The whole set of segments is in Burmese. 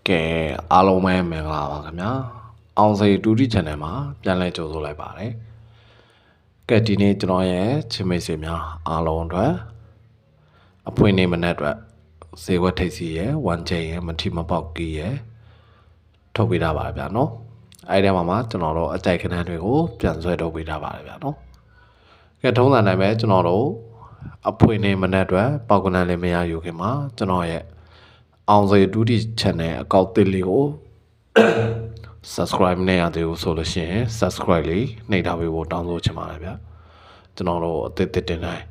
ကဲအားလုံးပဲမင်္ဂလာပါခင်ဗျာအောင်စိတူတီ channel မှာပြန်လည်ကြိုဆိုလိုက်ပါတယ်ကဲဒီနေ့ကျွန်တော်ရဲ့ချင်းမိတ်ဆွေများအားလုံးအတွက်အဖွင့်နေမနေ့အတွက်ဇေဝထိတ်စီရဲ့1ချိန်ရဲ့မထီမပေါက်ကီရဲ့ထုတ်ပေးတာပါဗျာနော်အဲ့ဒီမှာကျွန်တော်တို့အကြိုက်ခဏတွေကိုပြန်ဆွဲထုတ်ပေးတာပါတယ်ဗျာနော်ကဲထုံးစံတိုင်းပဲကျွန်တော်တို့အဖွင့်နေမနေ့အတွက်ပေါက်ကနန်းလေးမရယူခင်မှာကျွန်တော်ရဲ့အောင်စေတူတီ channel အကောင့်တစ်လေးကို subscribe နဲ့ရသေးဘူးဆိုလို့ရှိရင် subscribe လေးနှိပ်ထားပေးဖို့တောင်းဆိုချင်ပါတယ်ဗျကျွန်တော်တို့အသစ်တင်တိုင်း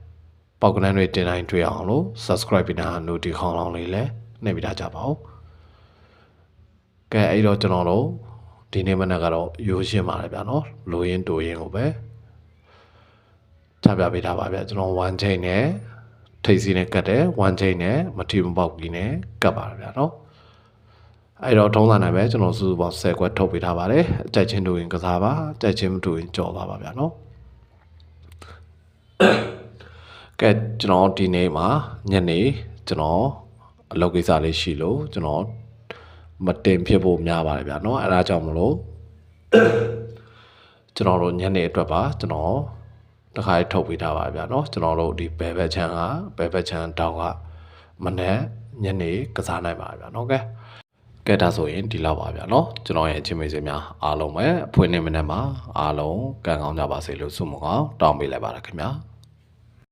ပေါက်ကနန်းတွေတင်တိုင်းတွေ့အောင်လို့ subscribe ပြီးတာ notification ခေါင်းလောင်းလေးလည်းနှိပ်ပေးထားကြပါဦးကဲအဲ့တော့ကျွန်တော်တို့ဒီနေ့မနက်ကတော့ရိုးရှင်းပါတယ်ဗျနော်လိုရင်းတိုရင်းကိုပဲချပြပေးထားပါဗျကျွန်တော်1ချိန်နဲ့ထိတ်စီနဲ့ကတ်တယ်1ချိန်နဲ့မထီမပေါက်ကြီးနဲ့ကတ်ပါတယ်ဗျာနော်အဲ့တော့ထုံးစံနိုင်ပဲကျွန်တော်စုစုပေါင်း10ခွက်ထုတ်ပေးထားပါတယ်အကြိုက်ချင်းတို့ရင်ကစားပါအကြိုက်ချင်းမတို့ရင်ကြော်သွားပါဗျာနော်ကဲကျွန်တော်ဒီနေ့မှာညနေကျွန်တော်အလုပ်ကိစ္စလေးရှိလို့ကျွန်တော်မတင်ဖြစ်ဖို့များပါတယ်ဗျာနော်အဲ့ဒါကြောင့်မလို့ကျွန်တော်တို့ညနေအတွက်ပါကျွန်တော်တခါထုတ်ပေးထားပါဗျာနော်ကျွန်တော်တို့ဒီဘယ်ဘက်ချမ်းတောင်ကမနေ့ညနေကစားနိုင်ပါဗျာနော်ကဲဒါဆိုရင်ဒီလောက်ပါဗျာနော်ကျွန်တော်ရဲ့ချင်းမေးစများအားလုံးပဲအဖွင့်နေမနေ့မှာအားလုံးကံကောင်းကြပါစေလို့ဆုမကောင်းတောင်းပေးလိုက်ပါရခင်ဗျာ